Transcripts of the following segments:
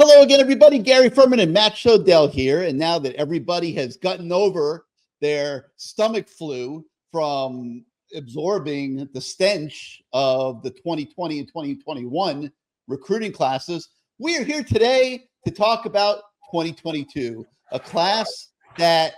Hello again, everybody. Gary Ferman and Mattt Shodell here. And now that everybody has gotten over their stomach flu from absorbing the stench of the 2020 and 2021 recruiting classes, we are here today to talk about 2022, a class that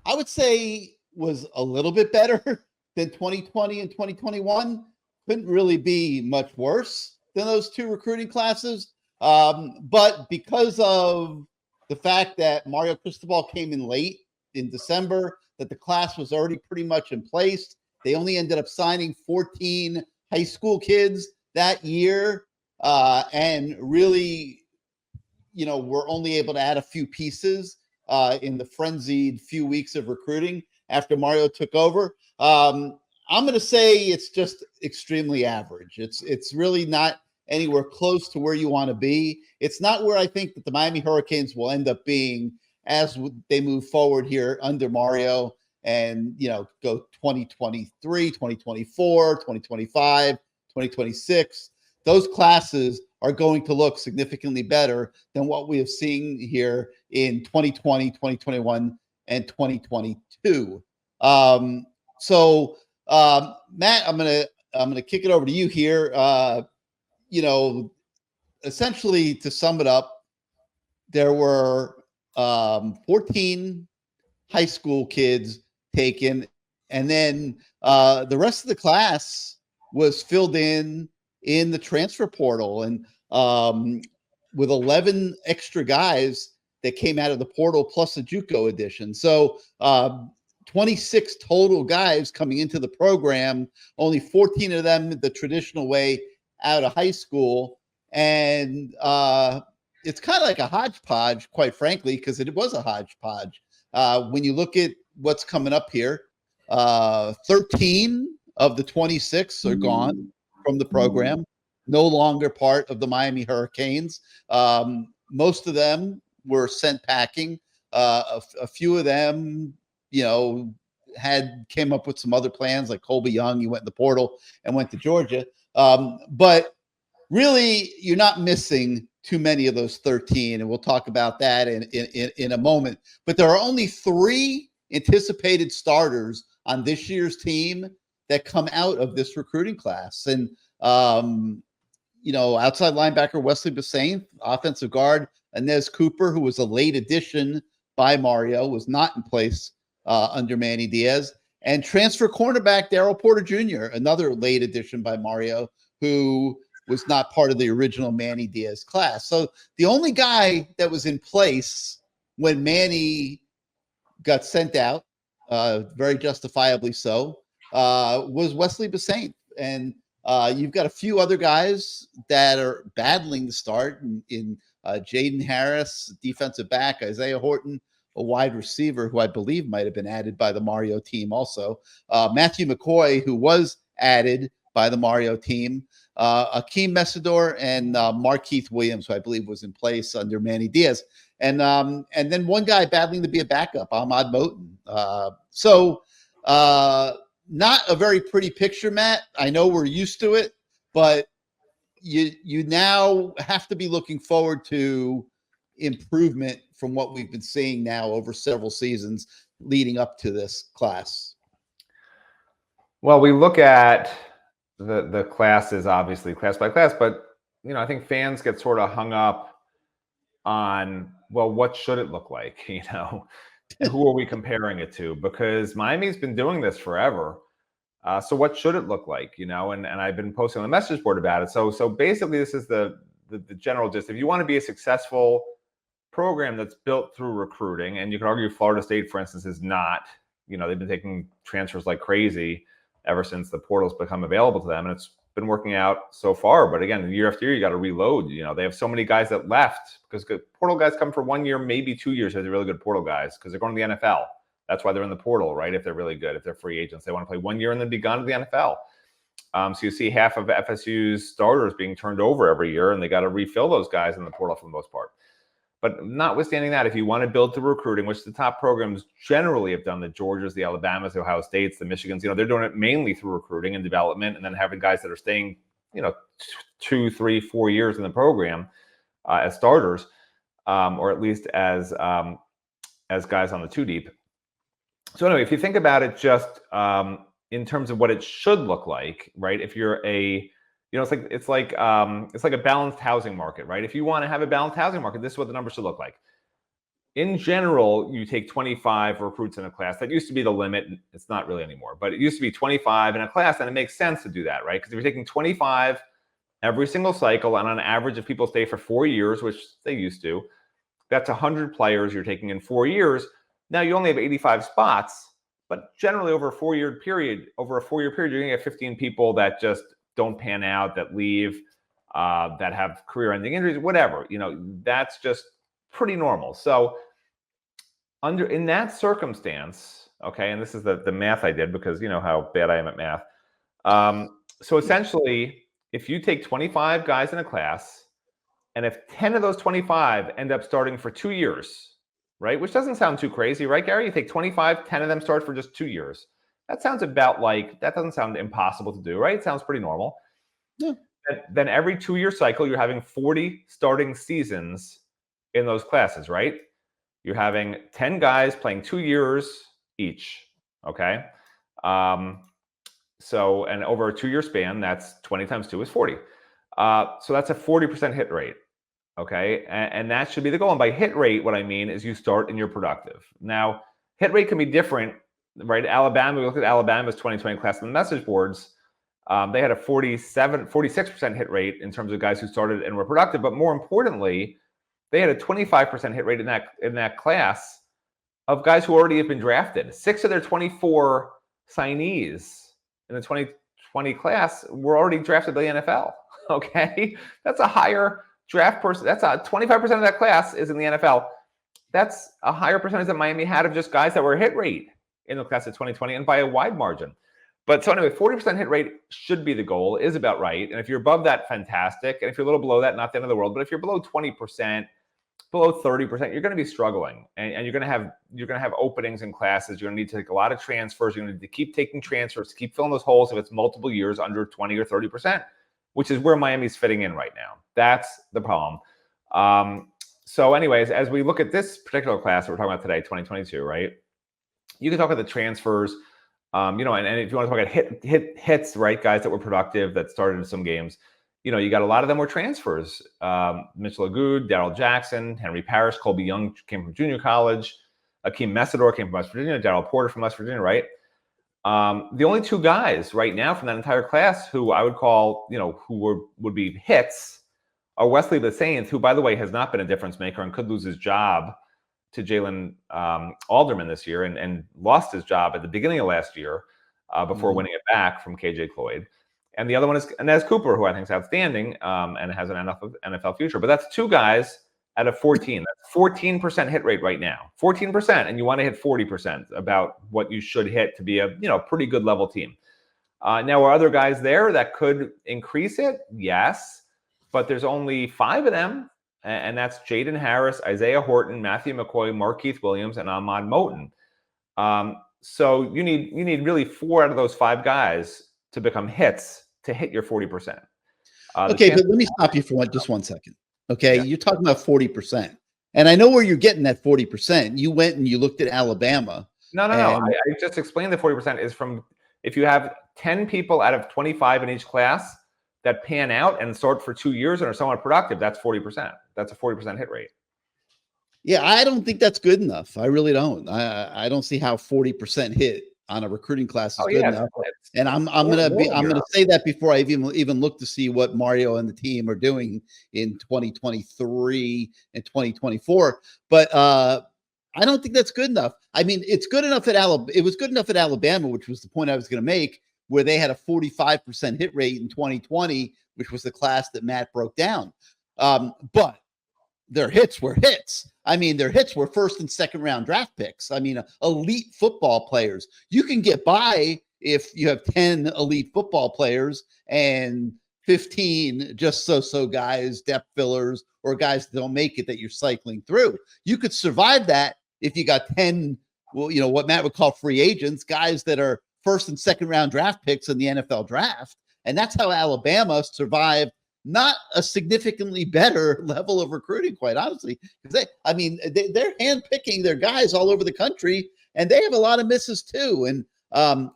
I would say was a little bit better than 2020 and 2021. Couldn't really be much worse than those two recruiting classes. But because of the fact that Mario Cristobal came in late in December, that the class was already pretty much in place, they only ended up signing 14 high school kids that year, and really, were only able to add a few pieces in the frenzied few weeks of recruiting after Mario took over. I'm going to say it's just extremely average. It's really not anywhere close to where you want to be. It's not where I think that the Miami Hurricanes will end up being as they move forward here under Mario and, go 2023, 2024, 2025, 2026. Those classes are going to look significantly better than what we have seen here in 2020, 2021, and 2022. Matt, I'm gonna kick it over to you here. Essentially, to sum it up, there were 14 high school kids taken, and then the rest of the class was filled in the transfer portal, and with 11 extra guys that came out of the portal plus a JUCO edition. So 26 total guys coming into the program, only 14 of them the traditional way out of high school. And it's kind of like a hodgepodge, quite frankly, because it was a hodgepodge. When you look at what's coming up here, 13 of the 26 are gone from the program, no longer part of the Miami Hurricanes. Most of them were sent packing. A few of them, came up with some other plans, like Colby Young. He went in the portal and went to Georgia. But really, you're not missing too many of those 13, and we'll talk about that in a moment. But there are only 3 anticipated starters on this year's team that come out of this recruiting class. And, outside linebacker Wesley Bassane, offensive guard Inez Cooper, who was a late addition by Mario, was not in place under Manny Diaz, and transfer cornerback Daryl Porter Jr., another late addition by Mario, who was not part of the original Manny Diaz class. So the only guy that was in place when Manny got sent out, very justifiably so, was Wesley Bassane. And you've got a few other guys that are battling to start in Jaden Harris, defensive back, Isaiah Horton, a wide receiver who I believe might have been added by the Mario team also. Matthew McCoy, who was added by the Mario team. Akeem Messidor and Markeith Williams, who I believe was in place under Manny Diaz. And then one guy battling to be a backup, Ahmad Moten. Not a very pretty picture, Matt. I know we're used to it, but you now have to be looking forward to improvement from what we've been seeing now over several seasons leading up to this class. Well, we look at the classes, obviously class by class, but I think fans get sort of hung up on, well, what should it look like? Who are we comparing it to? Because Miami's been doing this forever. So what should it look like? And I've been posting on the message board about it. So basically, this is the general gist. If you want to be a successful program that's built through recruiting, and you could argue Florida State, for instance, is not. They've been taking transfers like crazy ever since the portal's become available to them, and it's been working out so far. But again, year after year, you got to reload. They have so many guys that left because portal guys come for 1 year, maybe 2 years. They're really good portal guys because they're going to the NFL. That's why they're in the portal, right? If they're really good, if they're free agents, they want to play 1 year and then be gone to the NFL. So you see half of FSU's starters being turned over every year, and they got to refill those guys in the portal for the most part. But notwithstanding that, if you want to build through recruiting, which the top programs generally have done, the Georgias, the Alabamas, the Ohio States, the Michigans, they're doing it mainly through recruiting and development, and then having guys that are staying, 2, 3, 4 years in the program. as starters, or at least as guys on the 2 deep. So anyway, if you think about it just in terms of what it should look like, right? If you're it's like a balanced housing market, right? If you want to have a balanced housing market, this is what the numbers should look like. In general, you take 25 recruits in a class. That used to be the limit. It's not really anymore, but it used to be 25 in a class, and it makes sense to do that, right? Because if you're taking 25 every single cycle, and on average, if people stay for 4 years, which they used to, that's 100 players you're taking in 4 years. Now you only have 85 spots, but generally over a 4-year period, you're going to get 15 people that just don't pan out, that leave, that have career-ending injuries, whatever. That's just pretty normal. So in that circumstance, okay, and this is the math I did because you know how bad I am at math. So essentially, if you take 25 guys in a class, and if 10 of those 25 end up starting for 2 years, right, which doesn't sound too crazy, right, Gary? You take 25, 10 of them start for just 2 years. That doesn't sound impossible to do, right? It sounds pretty normal. Yeah. Then every 2-year cycle, you're having 40 starting seasons in those classes, right? You're having 10 guys playing 2 years each, okay? So, and over a 2-year span, that's 20 times 2 is 40. So that's a 40% hit rate, okay? And that should be the goal. And by hit rate, what I mean is you start and you're productive. Now, hit rate can be different, right? Alabama, we looked at Alabama's 2020 class on the message boards. They had a 46% hit rate in terms of guys who started and were productive. But more importantly, they had a 25% hit rate in that class of guys who already have been drafted. 6 of their 24 signees in the 2020 class were already drafted by the NFL. Okay, that's a higher draft person. That's a 25% of that class is in the NFL. That's a higher percentage that Miami had of just guys that were hit rate in the class of 2020, and by a wide margin. But so anyway, 40% hit rate should be the goal, is about right. And if you're above that, fantastic. And if you're a little below that, not the end of the world. But if you're below 20%, below 30%, you're going to be struggling, and you're going to have openings in classes. You're going to need to take a lot of transfers. You're going to need to keep taking transfers, keep filling those holes if it's multiple years under 20 or 30%, which is where Miami's fitting in right now. That's the problem. So anyways, as we look at this particular class that we're talking about today, 2022, right? You can talk about the transfers, and if you want to talk about hits, right? Guys that were productive, that started in some games. You got a lot of them were transfers. Mitchell Agood, Darrell Jackson, Henry Parrish, Colby Young came from junior college. Akeem Messidor came from West Virginia. Darrell Porter from West Virginia, right? The only 2 guys right now from that entire class who I would call, would be hits are Wesley Saints, who, by the way, has not been a difference maker and could lose his job to Jalen Alderman this year and lost his job at the beginning of last year before winning it back from KJ Cloyd. And the other one is Inez Cooper, who I think is outstanding and has an NFL future. But that's 2 guys out of 14. That's 14% hit rate right now. 14%, and you want to hit 40% about what you should hit to be a pretty good level team. Now, are other guys there that could increase it? Yes, but there's only 5 of them, and that's Jaden Harris, Isaiah Horton, Matthew McCoy, Markeith Williams, and Ahmad Moten. So you need really 4 out of those 5 guys to become hits to hit your 40%. Okay, but let me stop you for just one second. Okay, Yeah. You're talking about 40%, and I know where you're getting that 40%. You went and you looked at Alabama. No. I just explained the 40% is from if you have 10 people out of 25 in each class that pan out and start for 2 years and are somewhat productive, that's 40%. That's a 40% hit rate. Yeah, I don't think that's good enough. I really don't. I don't see how 40% hit on a recruiting class is good enough. And I'm gonna say that before I even look to see what Mario and the team are doing in 2023 and 2024. But I don't think that's good enough. I mean, it's good enough at it was good enough at Alabama, which was the point I was going to make, where they had a 45% hit rate in 2020, which was the class that Matt broke down. But their hits were hits. I mean, their hits were 1st and 2nd round draft picks. I mean, elite football players. You can get by if you have 10 elite football players and 15 just so guys, depth fillers, or guys that don't make it that you're cycling through. You could survive that if you got 10, what Matt would call free agents, guys that are 1st and 2nd round draft picks in the NFL draft. And that's how Alabama survived not a significantly better level of recruiting, quite honestly. They're handpicking their guys all over the country, and they have a lot of misses too. And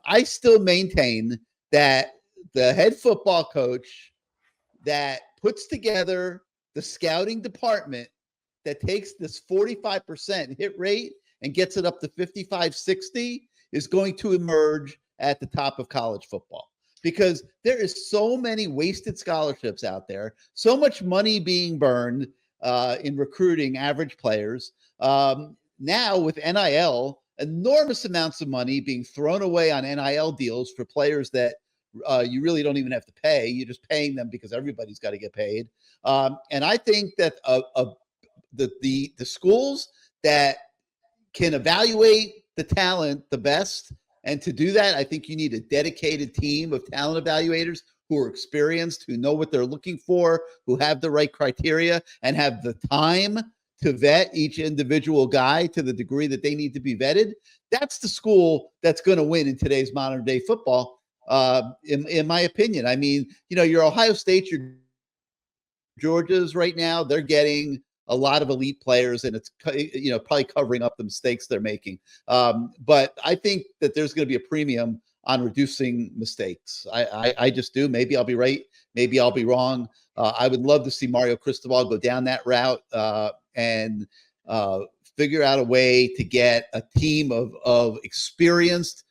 I still maintain that the head football coach that puts together the scouting department that takes this 45% hit rate and gets it up to 55, 60 is going to emerge at the top of college football. Because there is so many wasted scholarships out there, so much money being burned in recruiting average players. Now with NIL, enormous amounts of money being thrown away on NIL deals for players that you really don't even have to pay. You're just paying them because everybody's got to get paid. And I think that the schools that can evaluate the talent the best, and to do that, I think you need a dedicated team of talent evaluators who are experienced, who know what they're looking for, who have the right criteria, and have the time to vet each individual guy to the degree that they need to be vetted. That's the school that's going to win in today's modern day football, in my opinion. I mean, your Ohio State, your Georgia's right now, they're getting a lot of elite players, and it's probably covering up the mistakes they're making. But I think that there's going to be a premium on reducing mistakes. I just do. Maybe I'll be right. Maybe I'll be wrong. I would love to see Mario Cristobal go down that route and figure out a way to get a team of experienced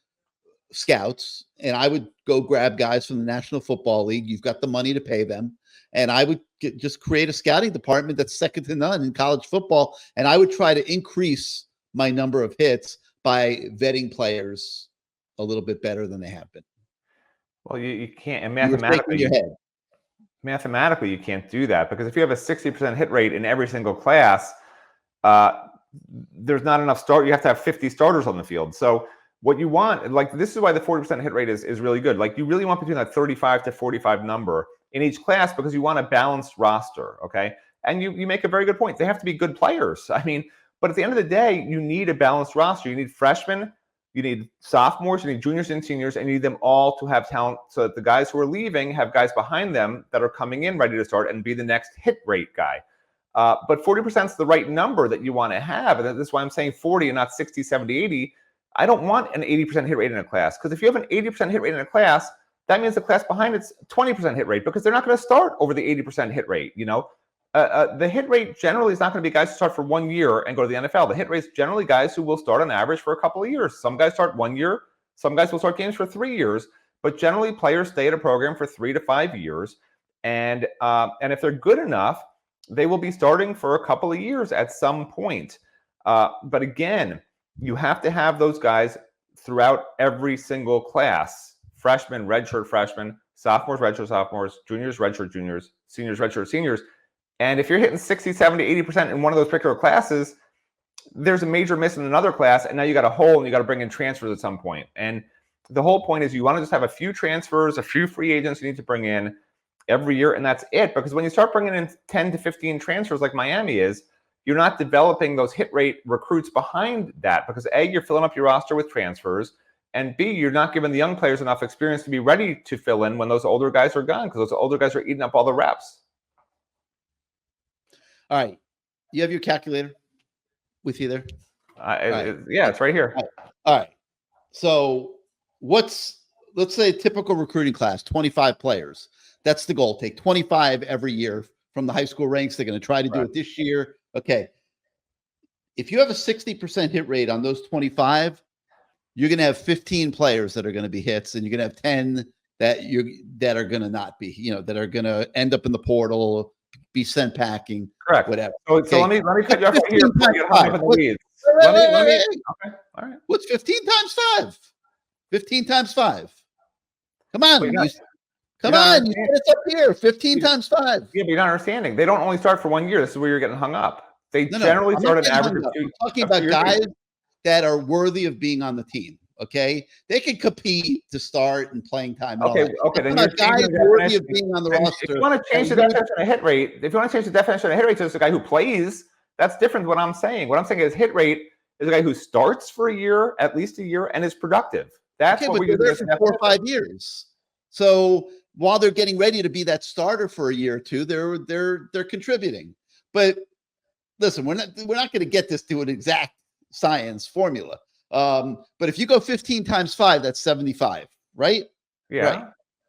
scouts. And I would go grab guys from the National Football League. You've got the money to pay them. And I would just create a scouting department that's second to none in college football. And I would try to increase my number of hits by vetting players a little bit better than they have been. Well, you can't, and mathematically, you can't do that, because if you have a 60% hit rate in every single class, there's not enough you have to have 50 starters on the field. So what you want, this is why the 40% hit rate is really good. You really want between that 35 to 45 number in each class, because you want a balanced roster, okay? And you make a very good point. They have to be good players. I mean, but at the end of the day, you need a balanced roster. You need freshmen, you need sophomores, you need juniors and seniors, and you need them all to have talent, so that the guys who are leaving have guys behind them that are coming in ready to start and be the next hit rate guy. But 40% is the right number that you want to have. And that's why I'm saying 40 and not 60, 70, 80. I don't want an 80% hit rate in a class, because if you have an 80% hit rate in a class, that means the class behind it's 20% hit rate, because they're not going to start over the 80% hit rate. The hit rate generally is not going to be guys who start for 1 year and go to the NFL. The hit rate is generally guys who will start on average for a couple of years. Some guys start 1 year, some guys will start games for 3 years, but generally players stay at a program for 3 to 5 years. And if they're good enough, they will be starting for a couple of years at some point. But again, you have to have those guys throughout every single class. Freshmen, redshirt freshmen, sophomores, redshirt sophomores, juniors, redshirt juniors, seniors, redshirt seniors. And if you're hitting 60, 70, 80% in one of those particular classes, there's a major miss in another class, and now you got a hole, and you got to bring in transfers at some point. And the whole point is you want to just have a few transfers, a few free agents you need to bring in every year, and that's it. Because when you start bringing in 10 to 15 transfers like Miami is, you're not developing those hit rate recruits behind that, because A, you're filling up your roster with transfers, and B, you're not giving the young players enough experience to be ready to fill in when those older guys are gone, because those older guys are eating up all the reps. All right. You have your calculator with you there? Yeah, it's right here. All right. So let's say a typical recruiting class, 25 players. That's the goal. Take 25 every year from the high school ranks. They're going to try to do it this year. Okay. If you have a 60% hit rate on those 25, you're going to have 15 players that are going to be hits, and you're going to have 10 that are going to not be, that are going to end up in the portal, be sent packing. Correct. Whatever. So let me cut you off right here before you get hung up in the weeds. Okay. All right. What's 15 times 5? 15 times 5. Come on. You said it's up here. 15 times 5. Yeah, but you're not understanding. They don't only start for 1 year. This is where you're getting hung up. They generally start an average of 2. I'm talking about guys that are worthy of being on the team. Okay, they can compete to start and playing time. And okay. Then you're guys worthy of being on the roster. If you want to change the definition of hit rate, to just a guy who plays, that's different than what I'm saying. What I'm saying is hit rate is a guy who starts for a year, at least a year, and is productive. That's what we're there for 4 or 5 years. So while they're getting ready to be that starter for a year or two, they're contributing. But listen, we're not going to get this to an exact science formula. But if you go 15 times 5, that's 75, right? Yeah. Right.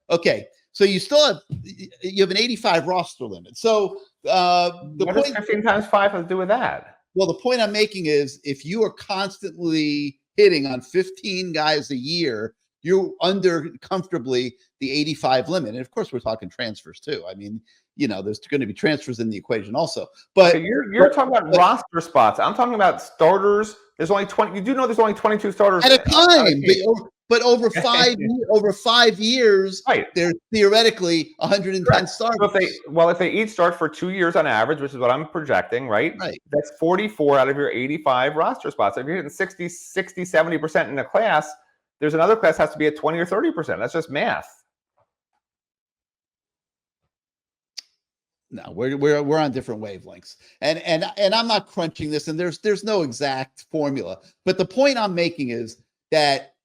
Okay. So you have an 85 roster limit. So what does 15 times 5 have to do with that? Well, the point I'm making is if you are constantly hitting on 15 guys a year, you're under comfortably the 85 limit. And of course, we're talking transfers too. I mean, there's going to be transfers in the equation also. But okay, you're talking about roster spots. I'm talking about starters. There's only 20. You do know there's only 22 starters at a time. But over 5 years, right, there's theoretically 110 Correct. starters. So if they each start for 2 years on average, which is what I'm projecting, right? That's 44 out of your 85 roster spots. If you're hitting 60, 70% in a class, there's another class has to be at 20 or 30%. That's just math. No, we're on different wavelengths, and I'm not crunching this, and there's no exact formula. But the point I'm making is that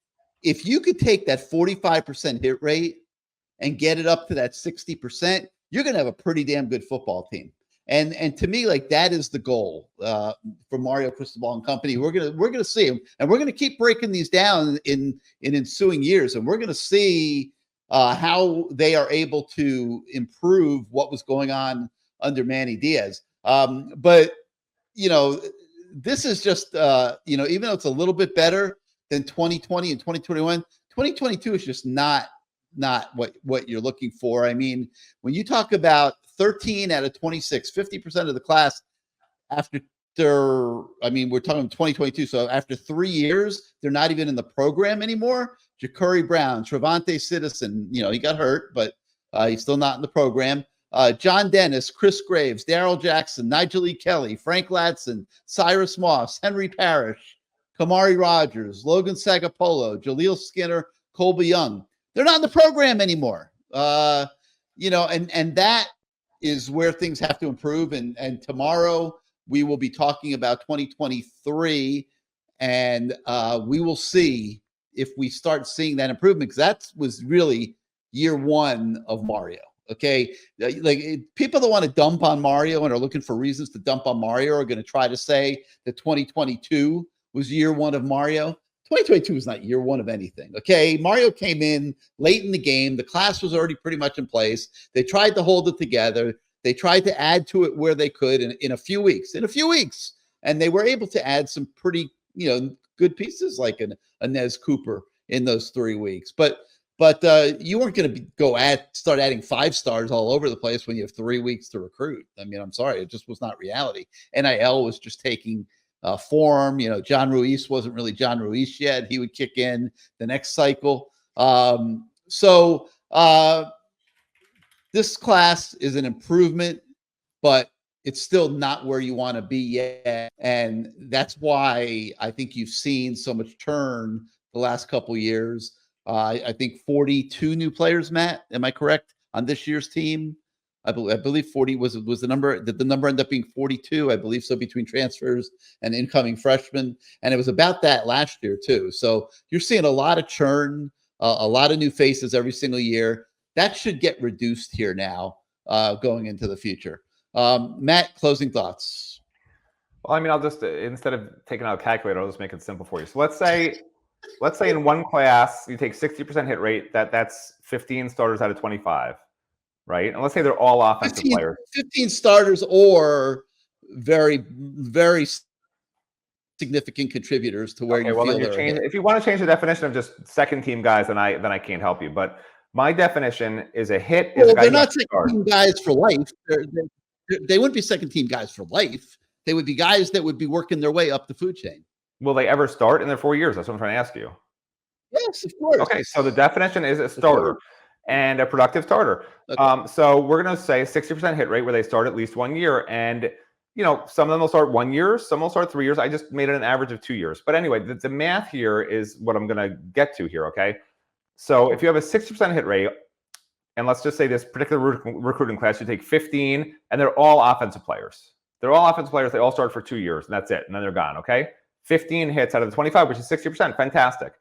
if you could take that 45% hit rate and get it up to that 60%, you're going to have a pretty damn good football team. And to me, like, that is the goal for Mario Cristobal and company. We're gonna see them, and we're gonna keep breaking these down in ensuing years, and we're gonna see how they are able to improve what was going on under Manny Diaz. But this is just even though it's a little bit better than 2020 and 2021, 2022 is just not what you're looking for. I mean, when you talk about 13 out of 26, 50% of the class we're talking 2022. So after 3 years, they're not even in the program anymore. Ja'Cory Brown, Trevante Citizen, he got hurt, but he's still not in the program. John Dennis, Chris Graves, Darrell Jackson, Nigel E. Kelly, Frank Ladson, Cyrus Moss, Henry Parrish, Kamari Rogers, Logan Sagapolo, Jaleel Skinner, Colby Young. They're not in the program anymore. And that is where things have to improve. And tomorrow we will be talking about 2023, and we will see if we start seeing that improvement, because that was really year one of Mario. Okay. Like, people that want to dump on Mario and are looking for reasons to dump on Mario are going to try to say that 2022 was year one of Mario. 2022 is not year one of anything. Okay. Mario came in late in the game. The class was already pretty much in place. They tried to hold it together. They tried to add to it where they could in a few weeks, and they were able to add some pretty, good pieces like a Nez Cooper in those 3 weeks. But you weren't going to start adding 5 stars all over the place when you have 3 weeks to recruit. I mean, I'm sorry, it just was not reality. NIL was just taking form. John Ruiz wasn't really John Ruiz yet. He would kick in the next cycle. This class is an improvement, but it's still not where you want to be yet. And that's why I think you've seen so much turn the last couple of years. I think 42 new players, Matt. Am I correct on this year's team? I believe 40 was the number. Did the number end up being 42? I believe so, between transfers and incoming freshmen. And it was about that last year too. So you're seeing a lot of churn, a lot of new faces every single year. That should get reduced here now, going into the future. Matt, closing thoughts. Well, I mean, I'll just, instead of taking out a calculator, I'll just make it simple for you. So let's say in one class you take 60% hit rate. That's 15 starters out of 25, right? And let's say they're all offensive players. 15 starters or very, very significant contributors to where you feel they're. If you want to change the definition of just second team guys, then I can't help you. But my definition is a hit. Well, they're not second team guys for life. They wouldn't be second team guys for life. They would be guys that would be working their way up the food chain. Will they ever start in their 4 years? That's what I'm trying to ask you. Yes, of course. Okay, so the definition is a starter and a productive starter. Okay. So we're going to say 60% hit rate where they start at least 1 year. And, some of them will start 1 year, some will start 3 years. I just made it an average of 2 years. But anyway, the math here is what I'm going to get to here, okay? So if you have a 60% hit rate, and let's just say this particular recruiting class, you take 15, and they're all offensive players. They're all offensive players. They all start for 2 years, and that's it. And then they're gone, okay? 15 hits out of the 25, which is 60%. Fantastic.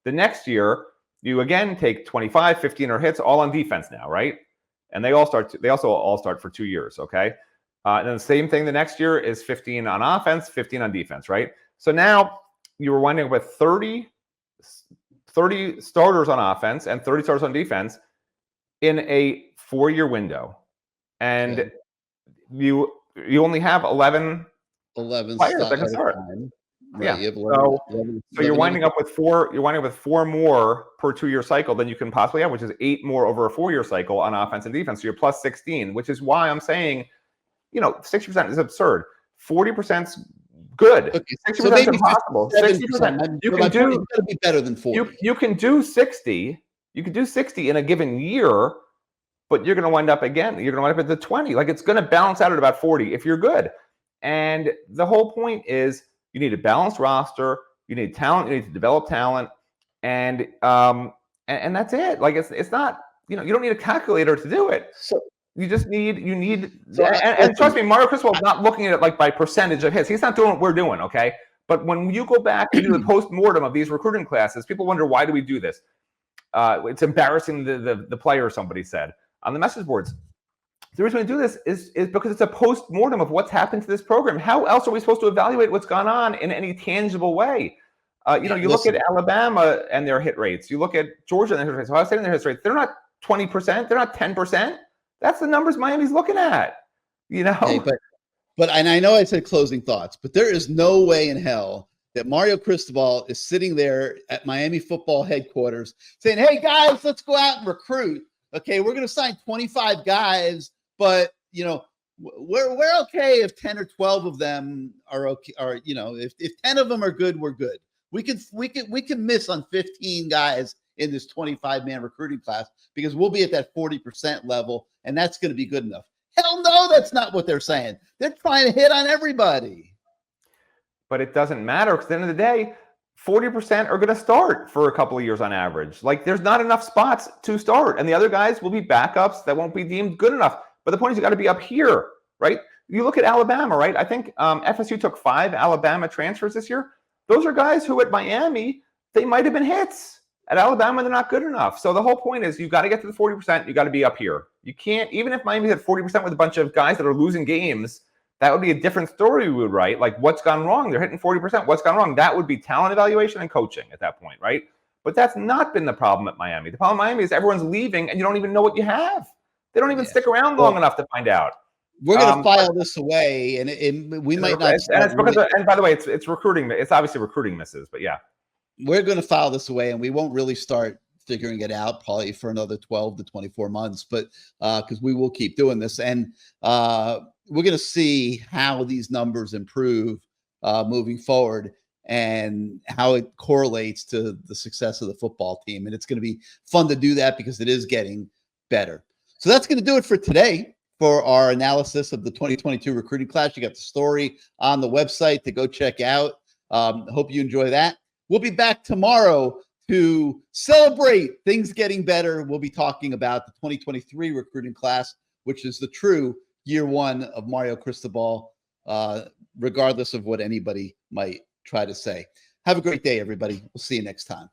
The next year, You again take 25, 15 or hits all on defense now, right? And they also all start for 2 years, okay? And then the same thing the next year is 15 on offense, 15 on defense, right? So now you were winding up with 30 starters on offense and 30 starters on defense in a 4-year window. And you only have 11 players that can start. Right. Yeah. So you're winding up with four. You're winding up with 4 more per 2-year cycle than you can possibly have, which is 8 more over a 4-year cycle on offense and defense. So you're plus 16, which is why I'm saying, 60% is absurd. 40%'s good. Okay, 60% is impossible. 60%. You can do. It's got to be better than 40. You can do 60. You can do 60 in a given year, but you're going to wind up again. You're going to wind up at the 20. Like, it's going to balance out at about 40 if you're good. And the whole point is, you need a balanced roster. You need talent. You need to develop talent, and that's it. Like, it's not, you don't need a calculator to do it. So you just need and trust me, Mario Cristobal is not looking at it like by percentage of hits. He's not doing what we're doing, okay? But when you go back and do the post-mortem of these recruiting classes, people wonder, why do we do this? It's embarrassing the player, somebody said on the message boards. The reason we do this is because it's a post-mortem of what's happened to this program. How else are we supposed to evaluate what's gone on in any tangible way? You look at Alabama and their hit rates. You look at Georgia and their hit rates. Ohio State and their hit rates. They're not 20%. They're not 10%. That's the numbers Miami's looking at. Hey, but and I know I said closing thoughts, but there is no way in hell that Mario Cristobal is sitting there at Miami football headquarters saying, "Hey guys, let's go out and recruit. Okay, we're going to sign 25 guys." But we're okay if 10 or 12 of them are okay, or if 10 of them are good, we're good. We can miss on 15 guys in this 25-man recruiting class because we'll be at that 40% level, and that's going to be good enough. Hell no, that's not what they're saying. They're trying to hit on everybody. But it doesn't matter, because at the end of the day, 40% are going to start for a couple of years on average. Like, there's not enough spots to start, and the other guys will be backups that won't be deemed good enough. But the point is, you got to be up here, right? You look at Alabama, right? I think FSU took 5 Alabama transfers this year. Those are guys who at Miami, they might have been hits. At Alabama, they're not good enough. So the whole point is, you got to get to the 40%. You got to be up here. You can't, even if Miami's at 40% with a bunch of guys that are losing games, that would be a different story we would write. Like, what's gone wrong? They're hitting 40%. What's gone wrong? That would be talent evaluation and coaching at that point, right? But that's not been the problem at Miami. The problem at Miami is everyone's leaving and you don't even know what you have. They don't even stick around long enough to find out. We're going to file this away, and we might not. And it's because, and by the way, it's recruiting. It's obviously recruiting misses, but yeah. We're going to file this away, and we won't really start figuring it out probably for another 12 to 24 months, but because we will keep doing this. And we're going to see how these numbers improve moving forward and how it correlates to the success of the football team. And it's going to be fun to do that because it is getting better. So that's going to do it for today for our analysis of the 2022 recruiting class. You got the story on the website to go check out. Hope you enjoy that. We'll be back tomorrow to celebrate things getting better. We'll be talking about the 2023 recruiting class, which is the true year one of Mario Cristobal, regardless of what anybody might try to say. Have a great day, everybody. We'll see you next time.